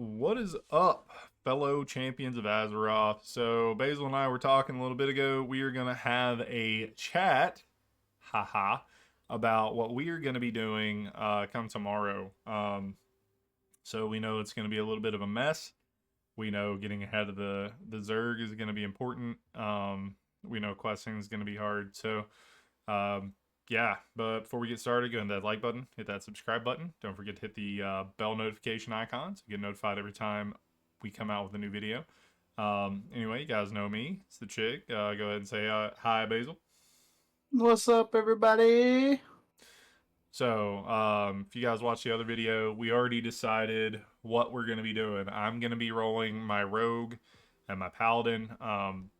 What is up, fellow champions of Azeroth? So, Basil and I were talking a little bit ago. We are going to have a chat, haha, about what we are going to be doing come tomorrow. So, we know it's going to be a little bit of a mess. We know getting ahead of the Zerg is going to be important. We know questing is going to be hard. So, um, yeah, but before we get started, go ahead and hit that like button, hit that subscribe button. Don't forget to hit the bell notification icon so you get notified every time we come out with a new video. Anyway, you guys know me. It's the Chigg. Go ahead and say hi, Basil. What's up, everybody? So, if you guys watched the other video, we already decided what we're going to be doing. I'm going to be rolling my rogue and my paladin, and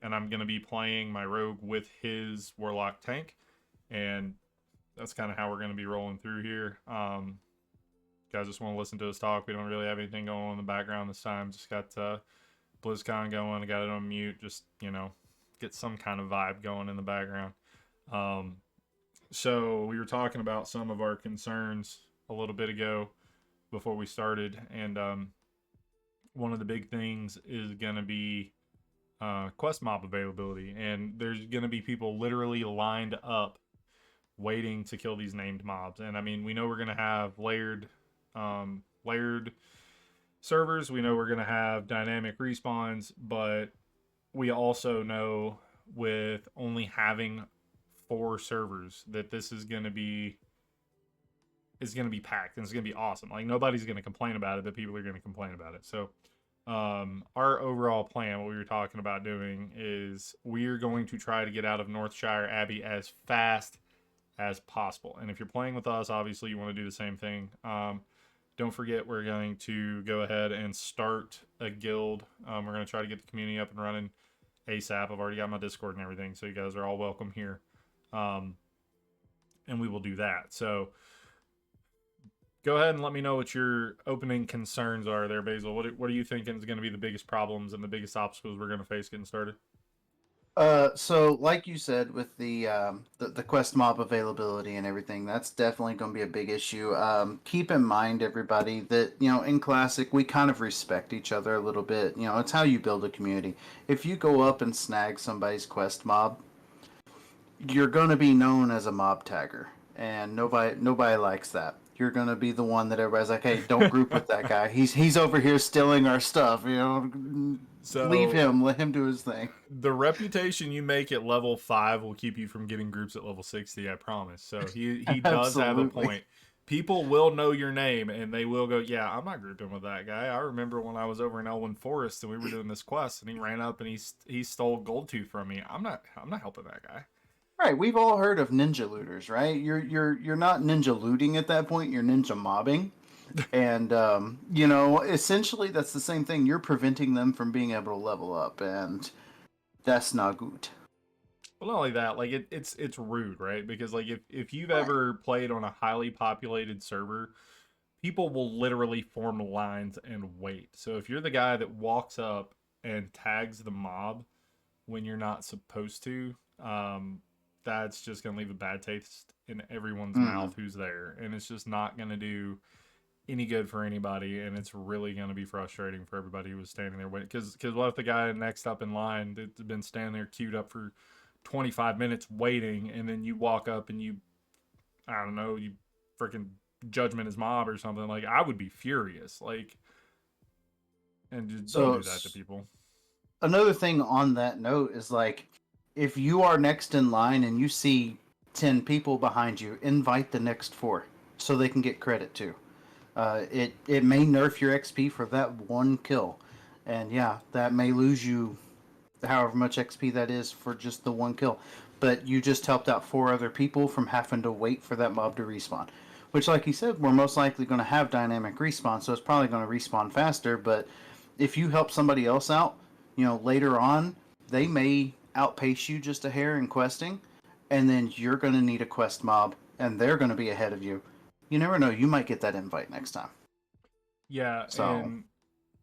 I'm going to be playing my rogue with his warlock tank. And that's kind of how we're going to be rolling through here. Guys just want to listen to us talk. We don't really have anything going on in the background this time. Just got BlizzCon going. I got it on mute. Just, get some kind of vibe going in the background. So we were talking about some of our concerns a little bit ago before we started. And one of the big things is going to be quest mob availability. And there's going to be people literally lined up waiting to kill these named mobs. And I mean, we know we're gonna have layered servers. We know we're gonna have dynamic respawns, but we also know with only having 4 servers that this is gonna be packed and it's gonna be awesome. Like nobody's gonna complain about it, but people are gonna complain about it. So our overall plan, what we were talking about doing, is we're going to try to get out of Northshire Abbey as fast as possible. And if you're playing with us, obviously you want to do the same thing. Don't forget, we're going to go ahead and start a guild. We're going to try to get the community up and running ASAP. I've already got my Discord and everything, so you guys are all welcome here. And we will do that. So go ahead and let me know what your opening concerns are there, Basil. What are you thinking is going to be the biggest problems and the biggest obstacles we're going to face getting started? So like you said, with the quest mob availability and everything, that's definitely going to be a big issue. Keep in mind, everybody, that in Classic we kind of respect each other a little bit. It's how you build a community. If you go up and snag somebody's quest mob, you're going to be known as a mob tagger, and nobody likes that. You're going to be the one that everybody's like, "Hey, don't group with that guy. He's over here stealing our stuff. Leave So him. Let him do his thing." the reputation you make at level 5 will keep you from getting groups at level 60, I promise. So he does have a Absolutely. point. People will know your name and they will go, yeah, I'm not grouping with that guy. I remember when I was over in Elwyn Forest and we were doing this quest and he ran up and he stole gold tooth from me. I'm not helping that guy. Right, we've all heard of ninja looters, right? You're not ninja looting at that point. You're ninja mobbing, and essentially that's the same thing. You're preventing them from being able to level up, and that's not good. Well, not only that, like it's rude, right? Because like if you've Right. ever played on a highly populated server, people will literally form lines and wait. So if you're the guy that walks up and tags the mob when you're not supposed to, that's just gonna leave a bad taste in everyone's Mm. mouth who's there, and it's just not gonna do any good for anybody, and it's really gonna be frustrating for everybody who was standing there waiting. Because what if the guy next up in line that's been standing there queued up for 25 minutes waiting, and then you walk up and I don't know, you freaking judgment his mob or something. Like I would be furious. Like, and just don't So do that to people. another thing on that note is like, if you are next in line and you see 10 people behind you, invite the next four so they can get credit too. It may nerf your XP for that one kill, and yeah, that may lose you however much XP that is for just the one kill. But you just helped out 4 other people from having to wait for that mob to respawn. Which, like you said, we're most likely going to have dynamic respawn, so it's probably going to respawn faster. But if you help somebody else out, later on, they may outpace you just a hair in questing, and then you're going to need a quest mob, and they're going to be ahead of you. You never know, you might get that invite next time. Yeah, So,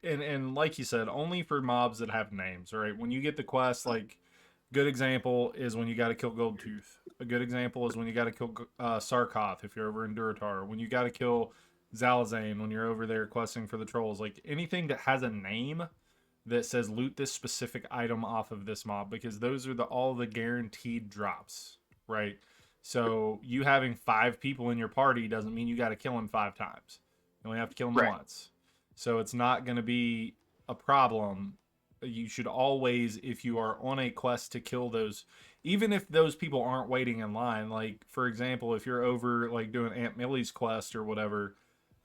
and like you said, only for mobs that have names, right? When you get the quest, like good example is when you got to kill Goldtooth. A good example is when you got to kill Sarkoth if you're over in Duratar. When you got to kill Zalazane, when you're over there questing for the trolls, like anything that has a name that says loot this specific item off of this mob, because those are all the guaranteed drops, right? So you having 5 people in your party doesn't mean you got to kill him 5 times. You only have to kill him Right. once. So it's not going to be a problem. You should always, if you are on a quest to kill those, even if those people aren't waiting in line, like for example, if you're over like doing Aunt Millie's quest or whatever,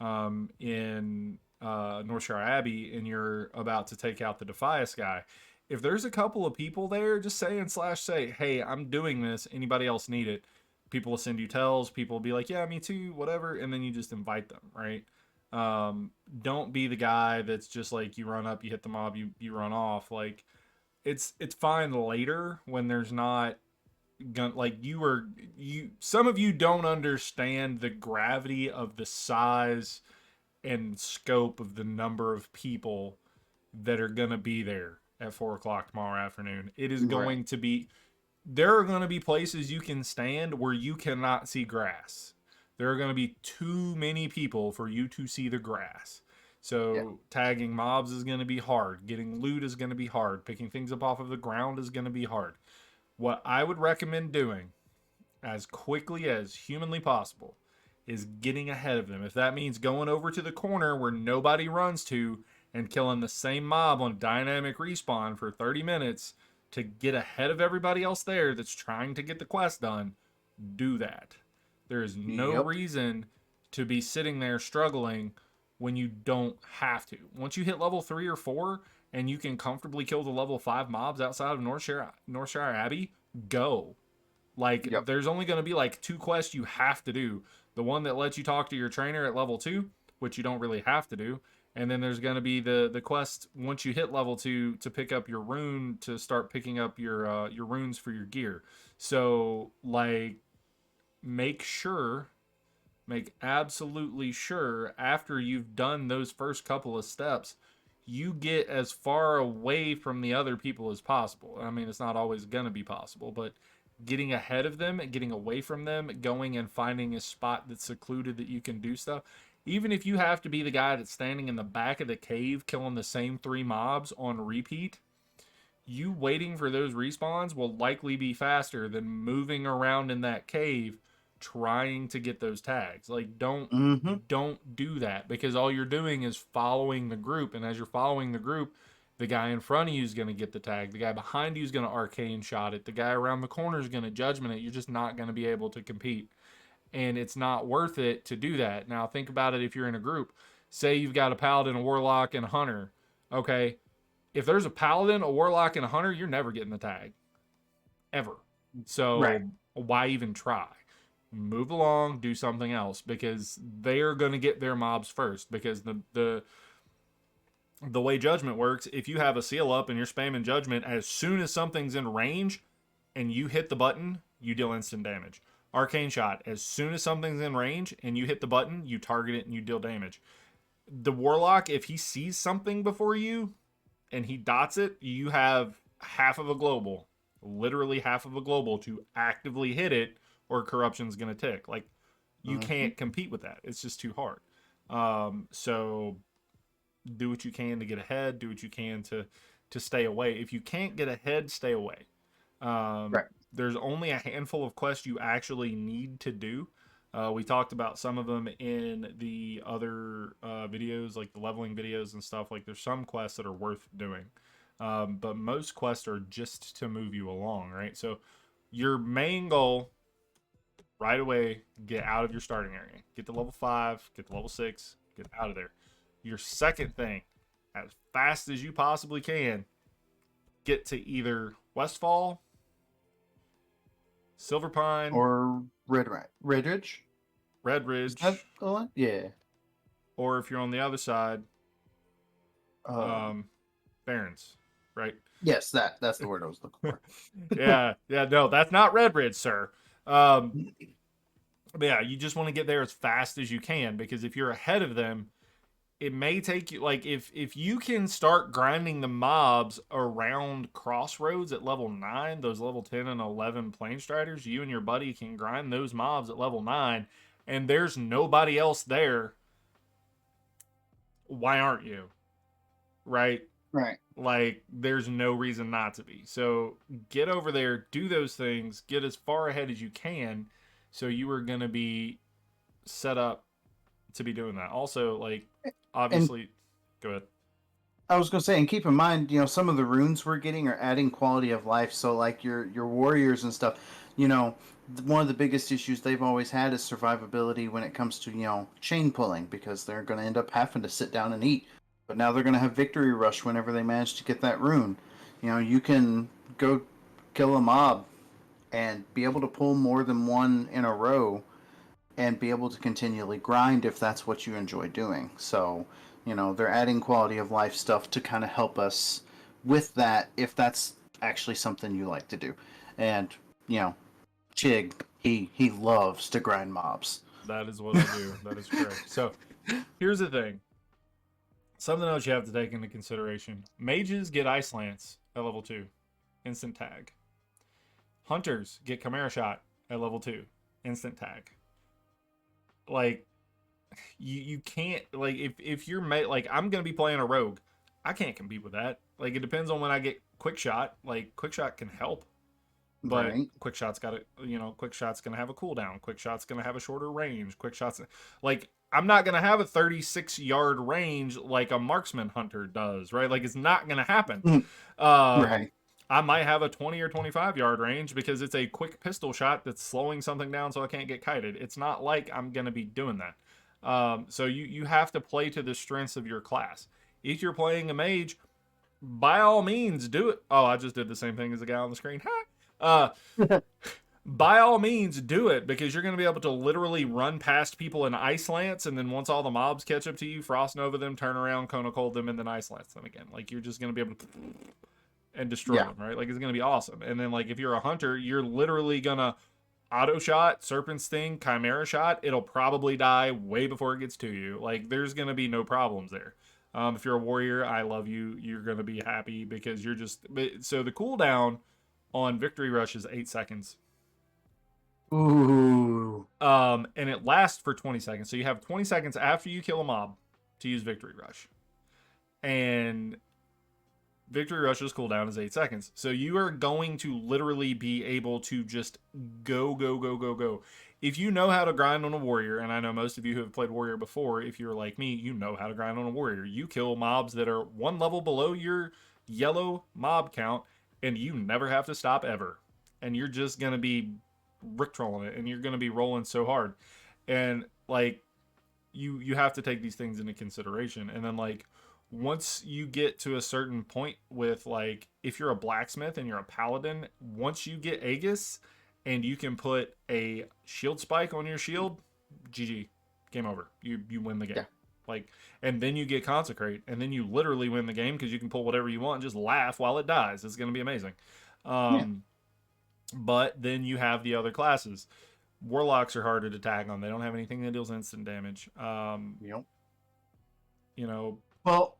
in Northshire Abbey, and you're about to take out the Defias guy, if there's a couple of people there, just say, hey, I'm doing this. Anybody else need it? People will send you tells. People will be like, yeah, me too, whatever. And then you just invite them, right? Don't be the guy that's just like you run up, you hit the mob, you run off. Like it's fine later when there's not like you some of you don't understand the gravity of the size and scope of the number of people that are going to be there at 4 o'clock tomorrow afternoon. It is Right. going to be, there are going to be places you can stand where you cannot see grass. There are going to be too many people for you to see the grass. Yeah. So tagging mobs is going to be hard. Getting loot is going to be hard. Picking things up off of the ground is going to be hard. What I would recommend doing as quickly as humanly possible is getting ahead of them. If that means going over to the corner where nobody runs to and killing the same mob on dynamic respawn for 30 minutes to get ahead of everybody else there that's trying to get the quest done, do that. There is no Yep. reason to be sitting there struggling when you don't have to. Once you hit level 3 or 4 and you can comfortably kill the level 5 mobs outside of Northshire Abbey, go. Like, Yep. there's only going to be like 2 quests you have to do. The one that lets you talk to your trainer at level 2, which you don't really have to do. And then there's going to be the quest once you hit level 2 to pick up your rune, to start picking up your runes for your gear. So, like, make sure, make absolutely sure after you've done those first couple of steps, you get as far away from the other people as possible. I mean, it's not always going to be possible, but getting ahead of them, getting away from them, going and finding a spot that's secluded that you can do stuff. Even if you have to be the guy that's standing in the back of the cave killing the same 3 mobs on repeat, you waiting for those respawns will likely be faster than moving around in that cave trying to get those tags. Like, Mm-hmm. don't do that, because all you're doing is following the group, and as you're following the group, the guy in front of you is going to get the tag, the guy behind you is going to arcane shot it, the guy around the corner is going to judgment it. You're just not going to be able to compete, and it's not worth it to do that. Now think about it. If you're in a group, say you've got a paladin, a warlock, and a hunter, okay, if there's a paladin, a warlock, and a hunter, you're never getting the tag ever. Right. So why even try? Move along, do something else, because they are going to get their mobs first. Because the way judgment works, if you have a seal up and you're spamming judgment, as soon as something's in range and you hit the button, you deal instant damage. Arcane shot, as soon as something's in range and you hit the button, you target it and you deal damage. The warlock, if he sees something before you and he dots it, you have half of a global, literally half of a global, to actively hit it, or corruption's gonna tick. Like, you Mm-hmm. can't compete with that. It's just too hard. So do what you can to get ahead. Do what you can to stay away. If you can't get ahead, stay away. Right. There's only a handful of quests you actually need to do. We talked about some of them in the other videos, like the leveling videos and stuff. Like, there's some quests that are worth doing, but most quests are just to move you along, right? So your main goal right away, get out of your starting area. Get to level 5, get to level 6, get out of there. Your second thing, as fast as you possibly can, get to either Westfall, Silver Pine, Or Red Ridge. Red Is that Ridge, the one? Yeah. or if you're on the other side, Um. um, Barrens, right? Yes, that's the word I was looking for. Yeah, no, that's not Red Ridge, sir. Um, but yeah, you just want to get there as fast as you can, because if you're ahead of them, it may take you, like, if you can start grinding the mobs around crossroads at level 9, those level 10 and 11 plane striders, you and your buddy can grind those mobs at level 9, and there's nobody else there why aren't you? Right? Right. Like, there's no reason not to be. So get over there, do those things, get as far ahead as you can. So you are going to be set up to be doing that. Also, like, And obviously, go ahead. I was gonna say, and keep in mind, some of the runes we're getting are adding quality of life. So like your warriors and stuff, one of the biggest issues they've always had is survivability when it comes to chain pulling because they're gonna end up having to sit down and eat. But now they're gonna have victory rush whenever they manage to get that rune. You can go kill a mob and be able to pull more than one in a row and be able to continually grind if that's what you enjoy doing. So, they're adding quality of life stuff to kind of help us with that if that's actually something you like to do. And, Chig, he loves to grind mobs. That is what I do. That is correct. So here's the thing. Something else you have to take into consideration. Mages get Ice Lance at level 2. Instant tag. Hunters get Chimera Shot at level 2. Instant tag. Like, you can't, like, if you're like, I'm gonna be playing a rogue, I can't compete with that. Like, it depends on when I get quick shot. Like, quick shot can help, but Right. quick shot's quick shot's gonna have a cooldown. Quick shot's gonna have a shorter range. Quick shot's like, I'm not gonna have a 36-yard range like a marksman hunter does, right? Like, it's not gonna happen. Right. I might have a 20 or 25-yard range because it's a quick pistol shot that's slowing something down so I can't get kited. It's not like I'm going to be doing that. So you have to play to the strengths of your class. If you're playing a mage, by all means, do it. Oh, I just did the same thing as the guy on the screen. By all means, do it because you're going to be able to literally run past people in Ice Lance, and then once all the mobs catch up to you, Frost Nova them, turn around, Kona Cold them, and then Ice Lance them again. Like, you're just going to be able to and destroy Yeah. them, right? Like, it's gonna be awesome. And then, like, if you're a hunter, you're literally gonna auto shot, serpent sting, chimera shot. It'll probably die way before it gets to you. Like, there's gonna be no problems there. If you're a warrior, I love you. You're gonna be happy because you're just so the cooldown on victory rush is 8 seconds. Ooh. And it lasts for 20 seconds. So you have 20 seconds after you kill a mob to use victory rush. And Victory Rush's cooldown is 8 seconds. So you are going to literally be able to just go, go, go, go, go. If you know how to grind on a warrior, and I know most of you who have played warrior before, if you're like me, you know how to grind on a warrior. You kill mobs that are one level below your yellow mob count, and you never have to stop ever. And you're just going to be rick trolling it, and you're going to be rolling so hard. And, like, you have to take these things into consideration. And then, like, once you get to a certain point with, like, if you're a blacksmith and you're a paladin, once you get Aegis and you can put a shield spike on your shield, GG, game over. You win the game. Yeah. Like, and then you get consecrate, and then you literally win the game because you can pull whatever you want and just laugh while it dies. It's gonna be amazing. Yeah. But then you have the other classes. Warlocks are harder to tag on. They don't have anything that deals instant damage. Yep. You know, Well,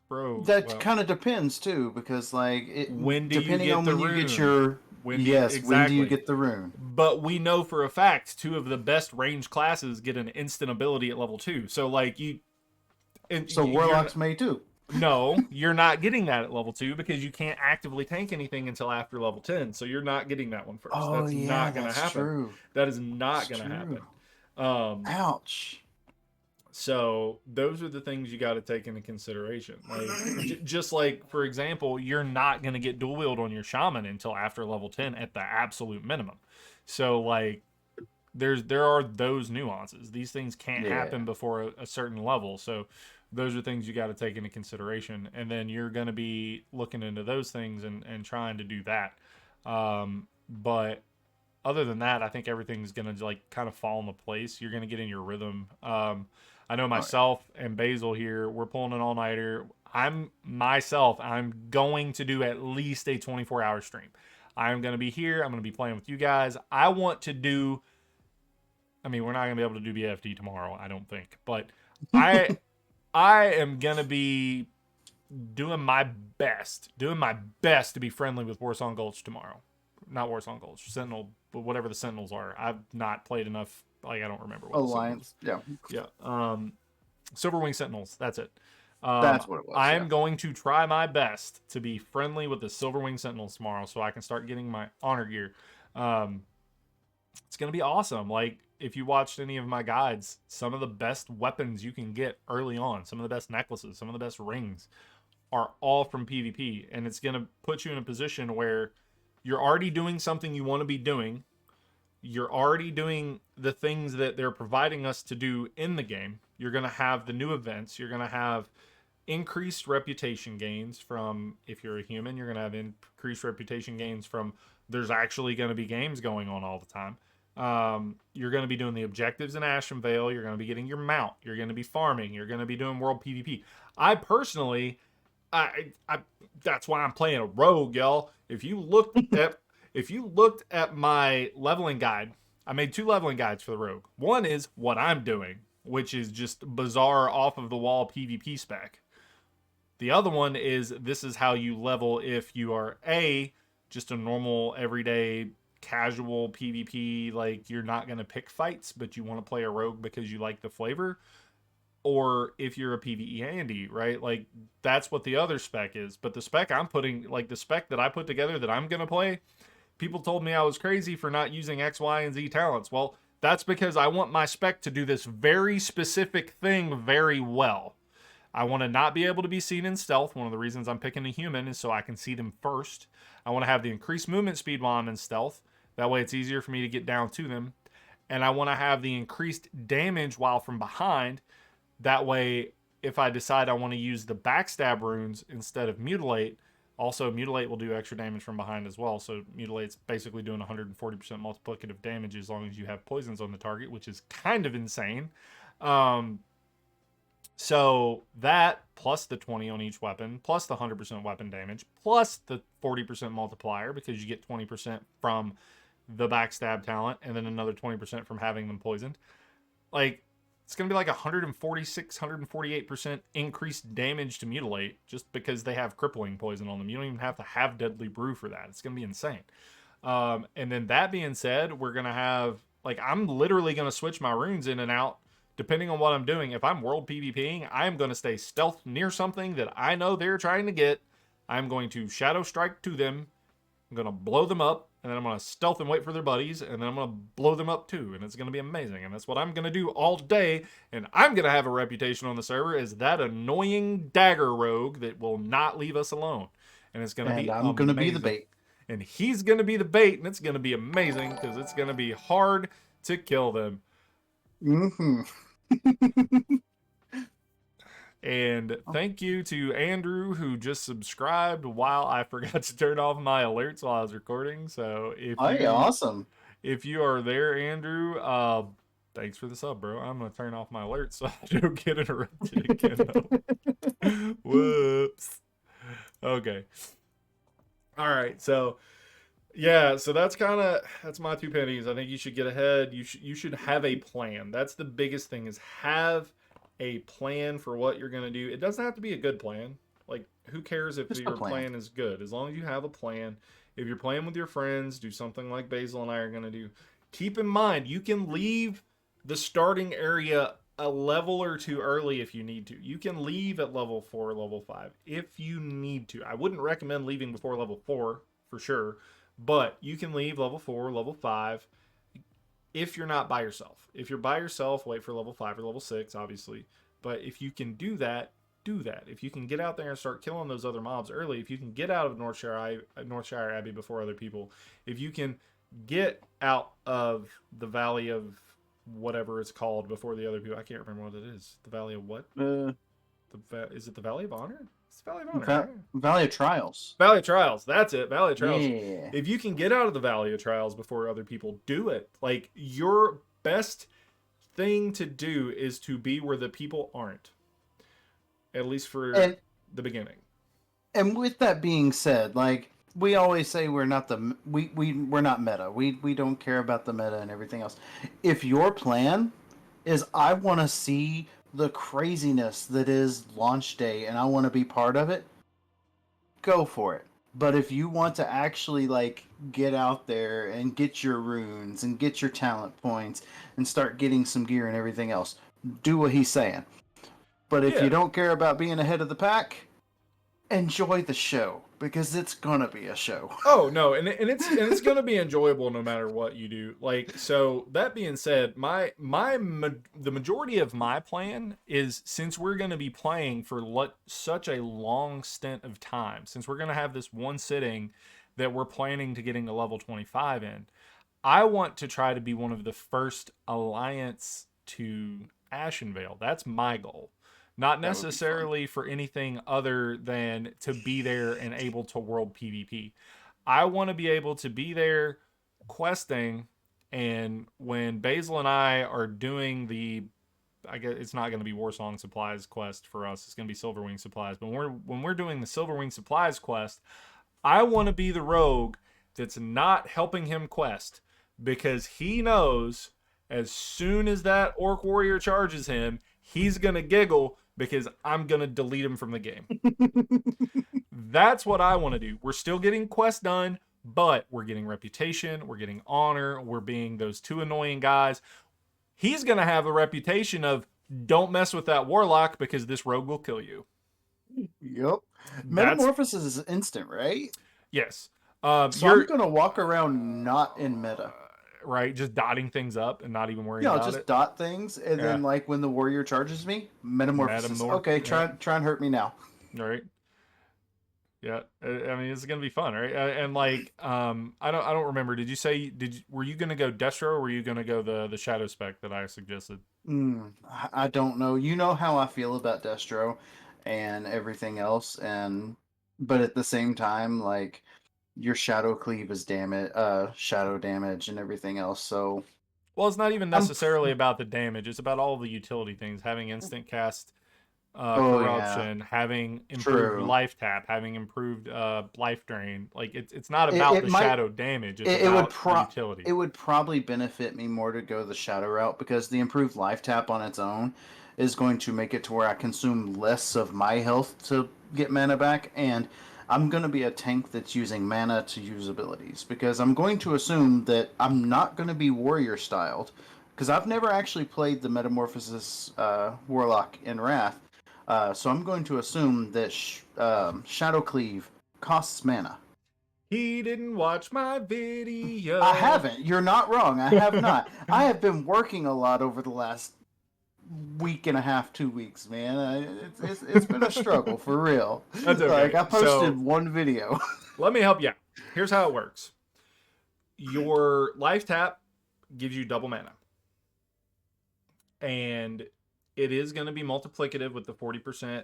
bro. that Well, kind of depends too, because like when do you depending get on the when you rune? get your When do yes, when do you exactly? get the rune? But we know for a fact 2 of the best range classes get an instant ability at level 2. So, like, So you're warlocks may too. no, you're not getting that at level 2 because you can't actively tank anything until after level 10. So you're not getting that one first. Oh That's yeah, not gonna that's happen. true. That is not That's gonna true. happen. Um, Ouch. So those are the things you got to take into consideration. Like, just like, for example, you're not going to get dual wield on your shaman until after level 10 at the absolute minimum. So, like, there are those nuances. These things can't Yeah. happen before a certain level. So those are things you got to take into consideration. And then you're going to be looking into those things and trying to do that. But other than that, I think everything's gonna, like, kind of fall into place. You're gonna get in your rhythm. I know Oh yeah. myself and Basil here, we're pulling an all nighter. I'm going to do at least a 24-hour stream. I'm gonna be here. I'm gonna be playing with you guys. I want to do. I mean, we're not gonna be able to do BFD tomorrow, I don't think, but I I am gonna be doing my best to be friendly with Warsong Gulch tomorrow. Not Warsong Gulch, Sentinel, but whatever the Sentinels are. I've not played enough. Like, I don't remember what the Sentinels. Alliance. Yeah. Yeah. Silverwing Sentinels. That's it. That's what it was. I Yeah. am going to try my best to be friendly with the Silverwing Sentinels tomorrow, so I can start getting my honor gear. Um, it's gonna be awesome. Like if you watched any of my guides, some of the best weapons you can get early on, some of the best necklaces, some of the best rings, are all from PvP, and it's gonna put you in a position where you're already doing something you want to be doing. You're already doing the things that they're providing us to do in the game. You're gonna have the new events. You're gonna have increased reputation gains from, if you're a human, you're going to have increased reputation gains from there's actually going to be games going on all the time. You're going to be doing the objectives in Ashen Vale. You're going to be getting your mount. You're going to be farming. You're going to be doing world PvP. I personally, I that's why I'm playing a rogue, y'all. If you looked at my leveling guide, I made 2 leveling guides for the rogue. One is what I'm doing, which is just bizarre off of the wall PvP spec. The other one is this is how you level if you are just a normal everyday casual PvP, like you're not going to pick fights, but you want to play a rogue because you like the flavor, or if you're a PvE handy, right? Like that's what the other spec is. But the spec I'm putting, like the spec that I put together that I'm going to play, people told me I was crazy for not using X, Y, and Z talents. Well, that's because I want my spec to do this very specific thing very well. I want to not be able to be seen in stealth. One of the reasons I'm picking a human is so I can see them first. I want to have the increased movement speed while I'm in stealth. That way it's easier for me to get down to them. And I want to have the increased damage while from behind. That way, if I decide I want to use the backstab runes instead of mutilate, also mutilate will do extra damage from behind as well. So mutilate's basically doing 140% multiplicative damage as long as you have poisons on the target, which is kind of insane. So that plus the 20 on each weapon, plus the 100% weapon damage, plus the 40% multiplier because you get 20% from the backstab talent and then another 20% from having them poisoned. Like it's going to be like 146, 148% increased damage to mutilate just because they have crippling poison on them. You don't even have to have deadly brew for that. It's going to be insane. And then that being said, we're going to have, like, I'm literally going to switch my runes in and out depending on what I'm doing. If I'm world PvPing, I'm going to stay stealth near something that I know they're trying to get. I'm going to shadow strike to them. I'm going to blow them up, and then I'm going to stealth and wait for their buddies, and then I'm going to blow them up too, and it's going to be amazing. And that's what I'm going to do all day, and I'm going to have a reputation on the server as that annoying dagger rogue that will not leave us alone. And it's going to And be I'm going to be the amazing. bait. And he's going to be the bait, and it's going to be amazing because it's going to be hard to kill them. Mm-hmm. And thank you to Andrew who just subscribed while I forgot to turn off my alerts while I was recording. So Hey, awesome. if you are there, Andrew, thanks for the sub, bro. I'm gonna turn off my alerts so I don't get interrupted again. Whoops. Okay. All right. So yeah, so that's my 2 pennies. I think you should get ahead. You should have a plan. That's the biggest thing is have a plan for what you're going to do. It doesn't have to be a good plan. Like who cares if Just a your plan. plan is good as long as you have a plan. If you're playing with your friends, do something like Bazel and I are going to do. Keep in mind, you can leave the starting area a level or two early if you need to. You can leave at level 4 or level 5 if you need to. I wouldn't recommend leaving before level 4 for sure, but you can leave level 4, level 5 if you're not by yourself. If you're by yourself, wait for level 5 or level 6, obviously. But if you can do that, do that. If you can get out there and start killing those other mobs early, if you can get out of Northshire Abbey before other people, if you can get out of the Valley of whatever it's called before the other people, I can't remember what it is. The Valley of what? Is it the Valley of Honor? It's the Valley of Honor. Right? Valley of Trials. Valley of Trials. That's it. Valley of Trials. Yeah. If you can get out of the Valley of Trials before other people, do it. Like your best thing to do is to be where the people aren't. At least for the beginning. And with that being said, like we always say we're not we're not meta. We don't care about the meta and everything else. If your plan is I want to see the craziness that is launch day and I want to be part of it, go for it. But if you want to actually like get out there and get your runes and get your talent points and start getting some gear and everything else, do what he's saying. But if you Yeah. don't care about being ahead of the pack, enjoy the show because it's gonna be a show. Oh no, and it's gonna be enjoyable no matter what you do. Like, so that being said, the majority of my plan is, since we're gonna be playing for such a long stint of time, since we're gonna have this one sitting that we're planning to getting to level 25 in, I want to try to be one of the first alliance to Ashenvale. That's my goal. Not That would be fun. necessarily for anything other than to be there and able to world PvP. I want to be able to be there questing, and when Basil and I are doing I guess it's not going to be Warsong Supplies quest for us. It's going to be Silverwing Supplies. But when we're doing the Silverwing Supplies quest, I want to be the rogue that's not helping him quest, because he knows as soon as that orc warrior charges him, he's going to giggle because I'm going to delete him from the game. That's what I want to do. We're still getting quests done, but we're getting reputation, we're getting honor, we're being those two annoying guys. He's going to have a reputation of, don't mess with that warlock because this rogue will kill you. Yep. That's Metamorphosis is instant, right? yes. So I'm You're gonna walk around not in meta. right, just dotting things up and not even worrying You know, about just it. dot things, and Yeah, then like when the warrior charges me, metamorphosis. metamorph. Okay, Yeah, try and hurt me now. right. Yeah, I mean it's gonna be fun, right? And like, I don't remember. Did you say were you gonna go Destro, or were you gonna go the Shadow Spec that I suggested? I don't know. You know how I feel about Destro and everything else, and but at the same time, like your shadow cleave is shadow damage and everything else. So Well, it's not even I'm. necessarily about the damage. It's about all the utility things. Having instant cast, Oh yeah, corruption, having improved true. life tap, having improved life drain. Like, it's not It, about it the might shadow damage. It's it would about the it utility. would probably benefit me more to go the shadow route because the improved life tap on its own is going to make it to where I consume less of my health to get mana back, and I'm going to be a tank that's using mana to use abilities because I'm going to assume that I'm not going to be warrior styled because I've never actually played the Metamorphosis Warlock in Wrath, so I'm going to assume that Shadow Cleave costs mana. He didn't watch my I video. haven't. You're not wrong. I have not. I have been working a lot over the last week and a half, 2 weeks, man. It's been a struggle for real. That's Like okay. I posted So one video. let me help you out. Here's how it works. Your life tap gives you double mana, and it is going to be multiplicative with the 40%,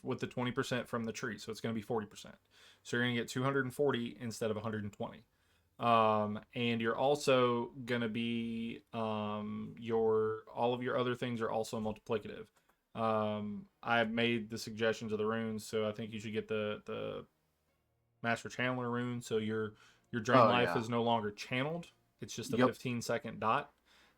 with the 20% from the tree. So it's going to be 40%. So you're going to get 240 instead of 120. And you're also going to be, your all of your other things are also multiplicative. I've made the suggestions of the runes, so I think you should get the Master Channeler rune. So your drain Oh life yeah. is no longer channeled. It's just a Yep. 15-second dot.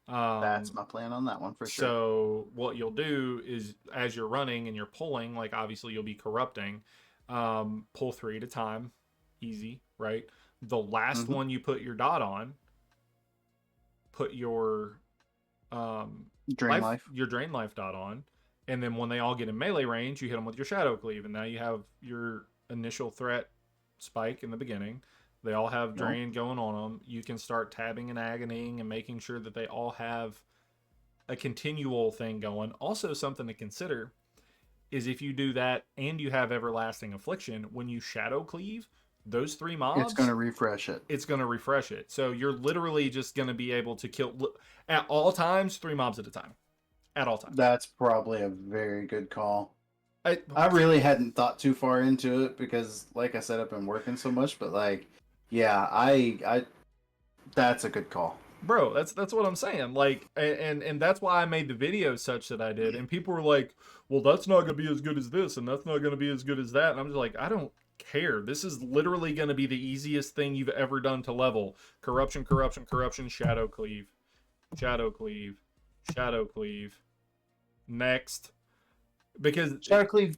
That's Um, my plan on that one for sure. so what you'll do is, as you're running and you're pulling, like obviously you'll be corrupting. Pull three at a time, easy, right? The last Hmm. one you put your dot on, put your um, Drain life. your drain life dot on, and then when they all get in melee range, you hit them with your shadow cleave, and now you have your initial threat spike in the beginning. They all have Yep. drain going on them. You can start tabbing and agonying and making sure that they all have a continual thing going. Also, something to consider is if you do that and you have everlasting affliction, when you shadow cleave those three It's mobs, gonna refresh it. it's going to refresh it. So you're literally just going to be able to kill at all times, three mobs at a time. At all times. That's probably a very good call. I, I really hadn't thought too far into it because, like I said, I've been working so much. But like, yeah, I that's a good call. bro, that's what I'm saying. Like, and that's why I made the video such that I did. And people were like, well, that's not going to be as good as this, and that's not going to be as good as that. And I'm just like, I don't care. This is literally going to be the easiest thing you've ever done to level. Corruption, corruption, corruption, shadow cleave, shadow cleave, shadow cleave. Next, because Shadow Cleave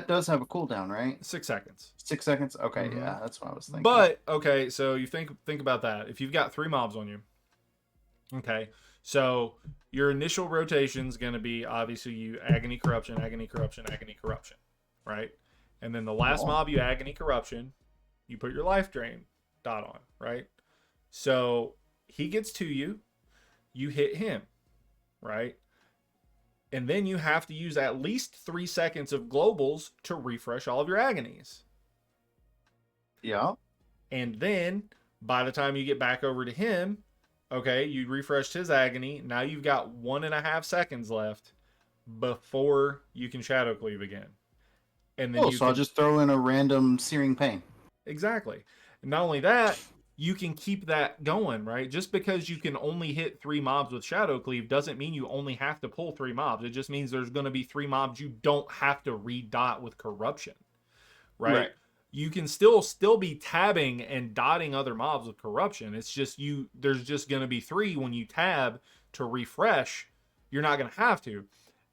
does have a cooldown, right? 6 seconds. 6 seconds. Okay, Mm-hmm. yeah, that's what I was thinking. But okay, so you think about that. If you've got three mobs on you, okay, So your initial rotation is going to be obviously you agony corruption, agony corruption, agony corruption, right? And then the last Cool. mob you agony corruption, you put your life drain dot on, right? So he gets to you, you hit him, right? And then you have to use at least 3 seconds of globals to refresh all of your agonies. Yeah. And then by the time you get back over to him, okay, you refreshed his agony. Now you've got 1.5 seconds left before you can shadow cleave again. And then Oh, you so I'll can just throw in a random searing pain. exactly. And not only that, you can keep that going, right? Just because you can only hit 3 mobs with shadow cleave doesn't mean you only have to pull 3 mobs. It just means there's going to be 3 mobs you don't have to redot with corruption, right? Right. You can still be tabbing and dotting other mobs with corruption. It's just there's just going to be 3 when you tab to refresh. You're not going to have to.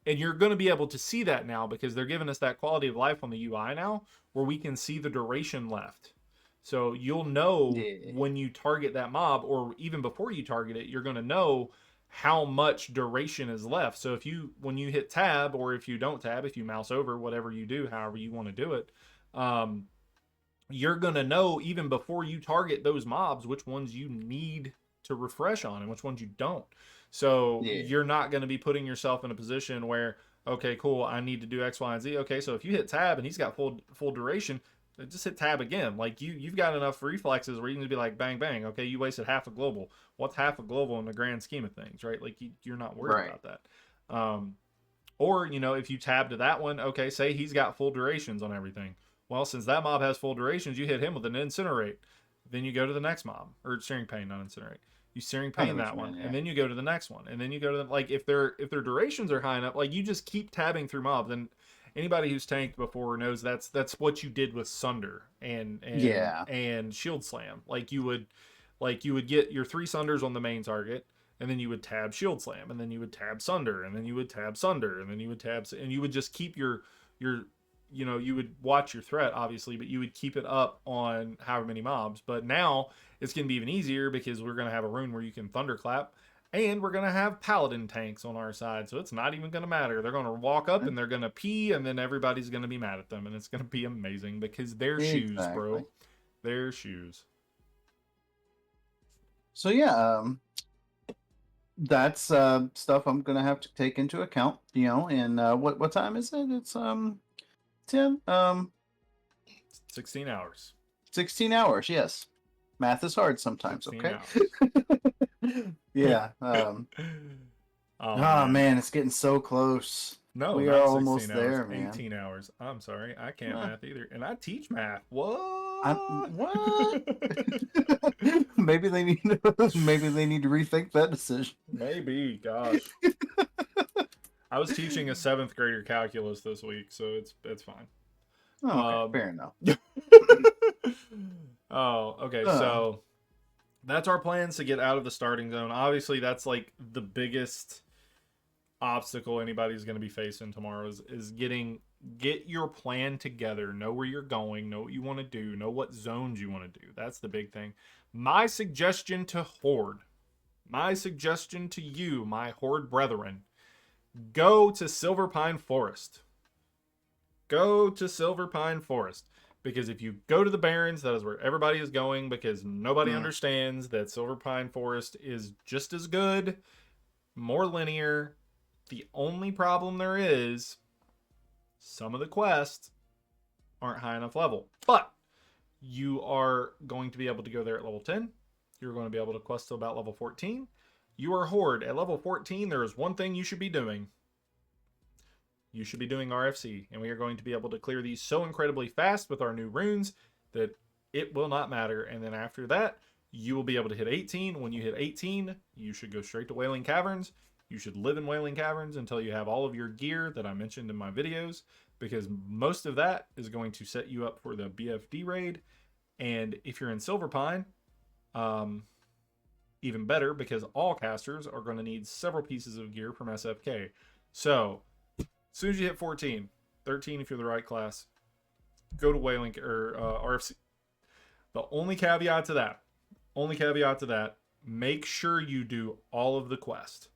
And you're going to be able to see that now because they're giving us that quality of life on the UI now where we can see the duration left. So you'll know Yeah. when you target that mob, or even before you target it, you're going to know how much duration is left. So when you hit tab, or if you don't tab, if you mouse over, whatever you do, however you want to do it, you're going to know even before you target those mobs which ones you need to refresh on and which ones you don't. So Yeah. you're not going to be putting yourself in a position where, okay, cool, I need to do X, Y, and Z. Okay, so if you hit tab and he's got full duration, just hit tab again. Like you've got enough reflexes where you can be like bang bang. Okay, you wasted half a global. What's half a global in the grand scheme of things, right? Like you're not worried Right. about that. Or if you tab to that one, okay, say he's got full durations on everything. Well, since that mob has full durations, you hit him with an incinerate. Then you go to the next mob, or searing pain, not incinerate. You searing I know pain what that you one, mean, and yeah. then you go to the next one, and then you go to the, like if their durations are high enough, like you just keep tabbing through mobs. And anybody who's tanked before knows that's what you did with Sunder Yeah. and Shield Slam. You would get your 3 Sunders on the main target, and then you would tab Shield Slam, and then you would tab Sunder, and then you would tab Sunder, and then you would tab, and you would just keep your you would watch your threat obviously, but you would keep it up on however many mobs. But now it's going to be even easier because we're going to have a rune where you can thunderclap, and we're going to have paladin tanks on our side, so it's not even going to matter. They're going to walk up and they're going to pee, and then everybody's going to be mad at them, and it's going to be amazing because they're shoes, Exactly. bro. They're shoes. So yeah, that's stuff I'm gonna have to take into account. And what time is it? It's 10 16 hours. 16 hours. Yes, math is hard sometimes. 16 Okay. hours. Yeah. Oh Oh man. man, it's getting so close. No, We are not almost 16 hours. there, man. 18 hours. I'm sorry. I can't Uh, math either. And I teach math. What? what? maybe they need maybe they need to rethink that decision. Maybe. Gosh. I was teaching a 7th grader calculus this week, so it's fine. Oh, okay, fair enough. Oh, okay. So that's our plans to get out of the starting zone. Obviously, that's like the biggest obstacle anybody's going to be facing tomorrow is get your plan together, know where you're going, know what you want to do, know what zones you want to do. That's the big thing. My suggestion to Horde, my suggestion to you, my Horde brethren, go to Silver Pine Forest. Go to Silver Pine Forest. Because if you go to the Barrens, that is where everybody is going, because nobody understands that Silver Pine Forest is just as good, more linear. The only problem there is some of the quests aren't high enough level. But you are going to be able to go there at level 10. You're going to be able to quest till about level 14. You are Horde. At level 14, there is one thing you should be doing. You should be doing RFC, and we are going to be able to clear these so incredibly fast with our new runes that it will not matter. And then after that, you will be able to hit 18. When you hit 18, you should go straight to Wailing Caverns. You should live in Wailing Caverns until you have all of your gear that I mentioned in my videos, because most of that is going to set you up for the BFD raid. And if you're in Silver Pine, even better, because all casters are going to need several pieces of gear from SFK. So as soon as you hit 14, 13 if you're the right class, go to Wailing or RFC. The only caveat to that, make sure you do all of the quests.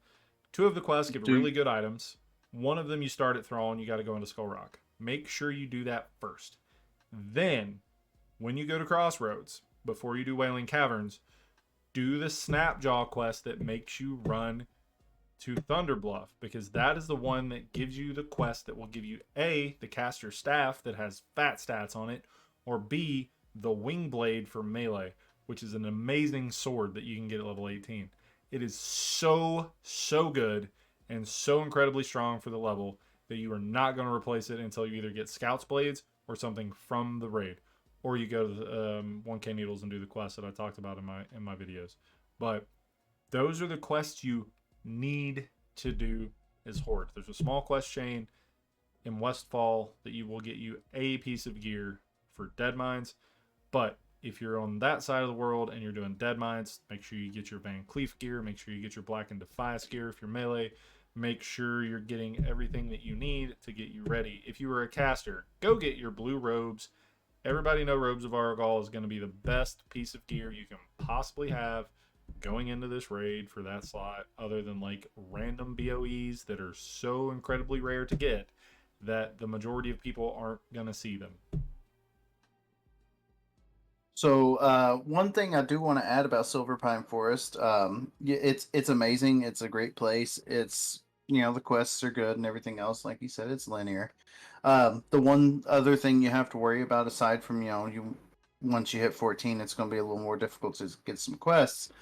Two of the quests give Do really good items. One of them you start at Thrall and you got to go into Skull Rock. Make sure you do that first. Then, when you go to Crossroads, before you do Wailing Caverns, do the Snapjaw quest that makes you run to Thunderbluff, because that is the one that gives you the quest that will give you A, the caster staff that has fat stats on it, or B, the wing blade for melee, which is an amazing sword that you can get at level 18. It is so good and so incredibly strong for the level that you are not going to replace it until you either get Scout's Blades or something from the raid, or you go to the 1K Needles and do the quest that I talked about in my videos. But those are the quests you need to do as Horde. There's a small quest chain in Westfall that you will get you a piece of gear for Dead Mines, but if you're on that side of the world and you're doing Dead Mines, make sure you get your Van Cleef gear, make sure you get your Black and Defias gear if you're melee, make sure you're getting everything that you need to get you ready. If you were a caster, go get your blue robes. Everybody know Robes of Argal is going to be the best piece of gear you can possibly have going into this raid for that slot, other than like random BOEs that are so incredibly rare to get that the majority of people aren't going to see them. So one thing I do want to add about Silver Pine Forest, it's amazing. It's a great place. It's, the quests are good and everything else. Like you said, it's linear. The one other thing you have to worry about, aside from you once you hit 14, it's going to be a little more difficult to get some quests.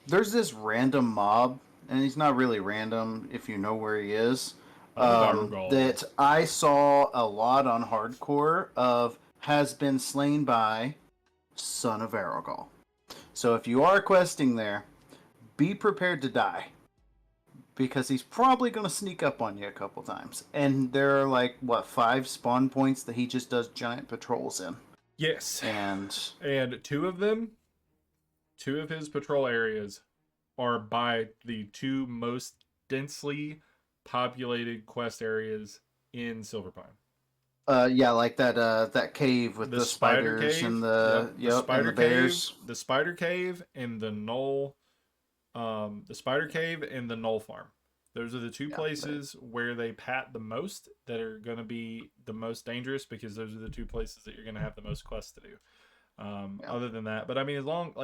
There's this random mob, and he's not really random if you know where he is. That I saw a lot on hardcore of has been slain by Son of Aragal. So if you are questing there, be prepared to die, because he's probably going to sneak up on you a couple times. And there are like 5 spawn points that he just does giant patrols in. Yes. And two of his patrol areas are by the 2 most densely populated quest areas in Silverpine. Like that cave with the spider spiders cave, and the spider and the bears. cave, the spider cave and the knoll, the spider cave and the knoll farm. Those are the 2 places where they pat the most that are going to be the most dangerous, because those are the 2 places that you're going to have the most quests to do. Other than that, but I mean, as long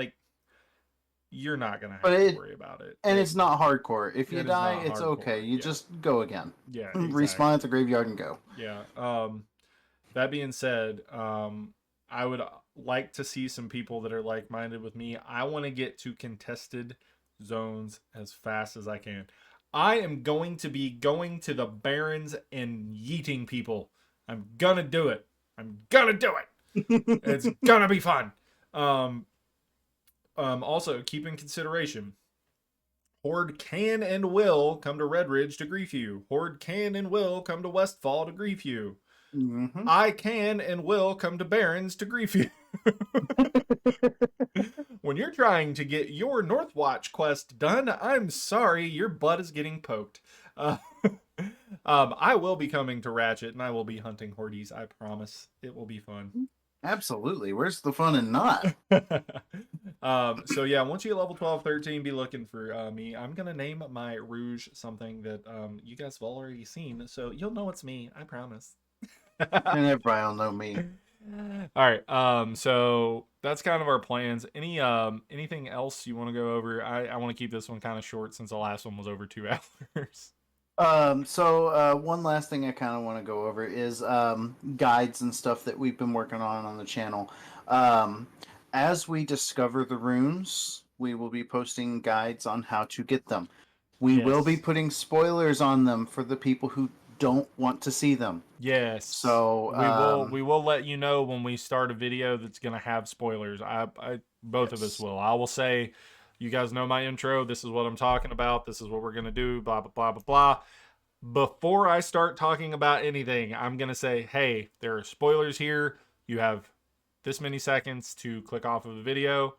you're not going to have to worry about it. And it's not hardcore. If you die, it's okay. You just go again. Yeah. Exactly. Respawn at the graveyard and go. Yeah. That being said, I would like to see some people that are like-minded with me. I want to get to contested zones as fast as I can. I am going to be going to the Barrens and yeeting people. I'm gonna do it. It's gonna be fun. Also, keep in consideration, Horde can and will come to Red Ridge to grief you. Horde can and will come to Westfall to grief you. Mm-hmm. I can and will come to Barrens to grief you. When you're trying to get your Northwatch quest done, I'm sorry, your butt is getting poked. I will be coming to Ratchet, and I will be hunting Hordes. I promise. It will be fun. Absolutely. Where's the fun in not? So yeah, once you get level 12, 13, be looking for me. I'm going to name my Rouge something that you guys have already seen, so you'll know it's me. I promise. And everybody will know me. All right. So that's kind of our plans. Anything else you want to go over? I want to keep this one kind of short since the last one was over 2 hours. One last thing I kind of want to go over is guides and stuff that we've been working on the channel. As we discover the runes, we will be posting guides on how to get them. We will be putting spoilers on them for the people who don't want to see them. Yes. So we will let you know when we start a video that's going to have spoilers. Both of us will. I will say, you guys know my intro. This is what I'm talking about. This is what we're going to do. Blah, blah, blah, blah, blah. Before I start talking about anything, I'm going to say, hey, there are spoilers here. You have this many seconds to click off of the video.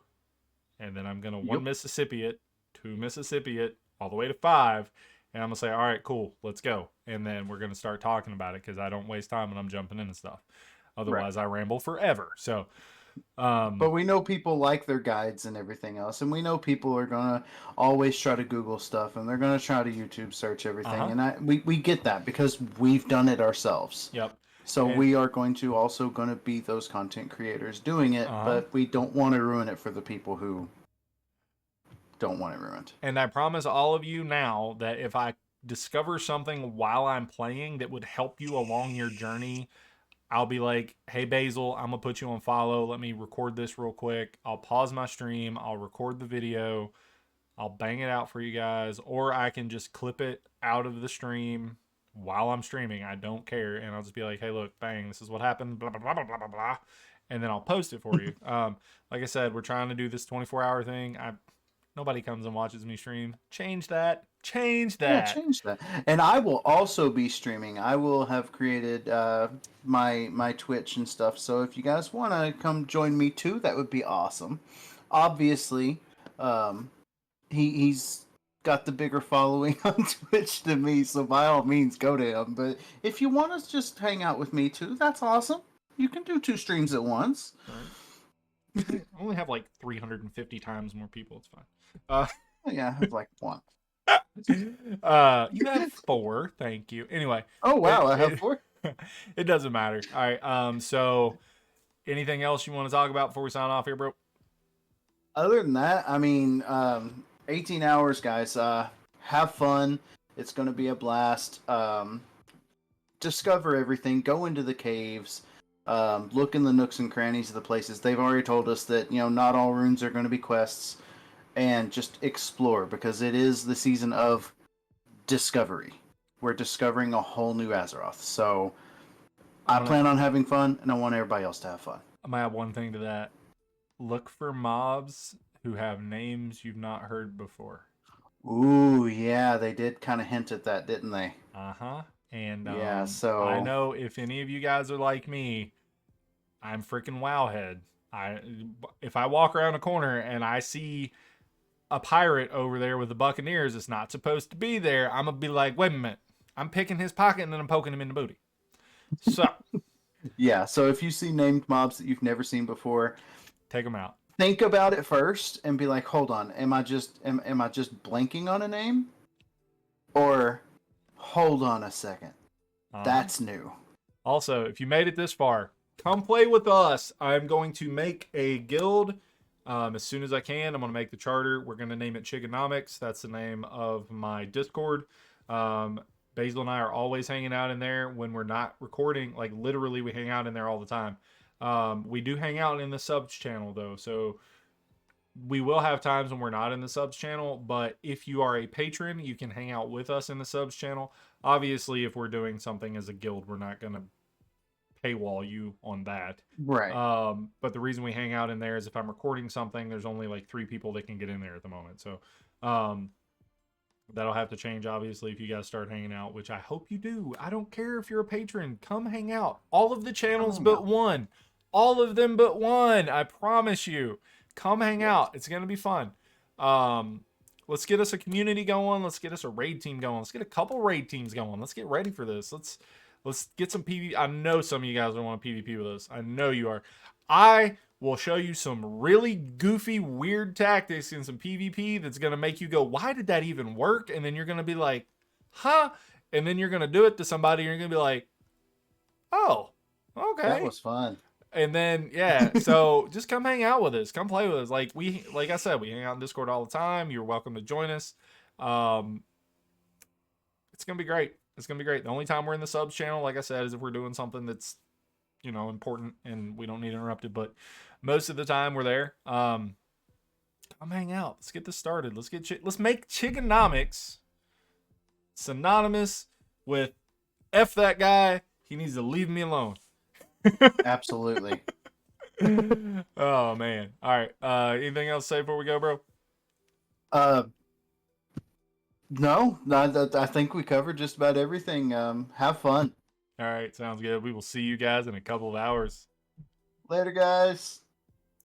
And then I'm going to 1 Mississippi it, 2 Mississippi it, all the way to 5. And I'm going to say, all right, cool, let's go. And then we're going to start talking about it, because I don't waste time when I'm jumping into stuff. Otherwise, I ramble forever. So But we know people like their guides and everything else, and we know people are gonna always try to Google stuff, and they're gonna try to YouTube search everything, uh-huh. and we get that because we've done it ourselves. Yep. So And we are going to also going to be those content creators doing it, uh-huh. but we don't want to ruin it for the people who don't want it ruined. And I promise all of you now that if I discover something while I'm playing that would help you along your journey, I'll be like, hey, Basil, I'm going to put you on follow. Let me record this real quick. I'll pause my stream. I'll record the video. I'll bang it out for you guys. Or I can just clip it out of the stream while I'm streaming. I don't care. And I'll just be like, hey, look, bang, this is what happened. Blah, blah, blah, blah, blah, blah, blah. And then I'll post it for you. Like I said, we're trying to do this 24-hour thing. Nobody comes and watches me stream. Change that. Change Yeah, that. change that. And I will also be streaming. I will have created my Twitch and stuff. So if you guys want to come join me too, that would be awesome. Obviously, um, he's got the bigger following on Twitch than me, so by all means go to him. But if you want to just hang out with me too, that's awesome. You can do 2 streams at once. Right. I only have like 350 times more people. It's fine. Uh, Yeah, I have like one. you have 4. Thank you. Anyway. Oh wow, I have it, 4. it doesn't matter. All right. So anything else you want to talk about before we sign off here, bro? Other than that, I mean, 18 hours, guys. Have fun. It's going to be a blast. Discover everything. Go into the caves. Look in the nooks and crannies of the places. They've already told us that, not all runes are going to be quests. And just explore, because it is the season of discovery. We're discovering a whole new Azeroth. So I plan on having fun, and I want everybody else to have fun. I might have one thing to that. Look for mobs who have names you've not heard before. Ooh, yeah, they did kind of hint at that, didn't they? Uh-huh. And yeah, so I know if any of you guys are like me, I'm freaking wowhead. If I walk around a corner and I see a pirate over there with the Buccaneers that's not supposed to be there, I'm gonna be like, wait a minute, I'm picking his pocket and then I'm poking him in the booty. So yeah, so if you see named mobs that you've never seen before, take them out. Think about it first and be like, hold on, am I just blanking on a name? Or hold on a second. That's new. Also, if you made it this far, come play with us. I'm going to make a guild as soon as I can. I'm going to make the charter. We're going to name it Chiggonomics. That's the name of my Discord. Basil and I are always hanging out in there when we're not recording. Like, literally, we hang out in there all the time. We do hang out in the subs channel, though. So we will have times when we're not in the subs channel. But if you are a patron, you can hang out with us in the subs channel. Obviously, if we're doing something as a guild, we're not going to paywall you on that. Right. But the reason we hang out in there is if I'm recording something, there's only like 3 people that can get in there at the moment. So that'll have to change, obviously, if you guys start hanging out, which I hope you do. I don't care if you're a patron. Come hang out. All of the channels but one. All of them but one. I promise you. Come hang out. It's going to be fun. Let's get us a community going. Let's get us a raid team going. Let's get a couple raid teams going. Let's get ready for this. Let's get some PvP. I know some of you guys don't want to PvP with us. I know you are. I will show you some really goofy, weird tactics in some PvP that's going to make you go, why did that even work? And then you're going to be like, huh? And then you're going to do it to somebody and you're going to be like, oh, okay. That was fun. And then, yeah, so just come hang out with us. Come play with us. Like I said, we hang out in Discord all the time. You're welcome to join us. It's going to be great. It's going to be great. The only time we're in the subs channel, like I said, is if we're doing something that's, important and we don't need interrupted. But most of the time we're there. Come hang out. Let's get this started. Let's make Chiggonomics synonymous with F that guy. He needs to leave me alone. Absolutely. Oh man. All right. Anything else to say before we go, bro? No, I think we covered just about everything. Have fun. All right, sounds good. We will see you guys in a couple of hours. Later, guys.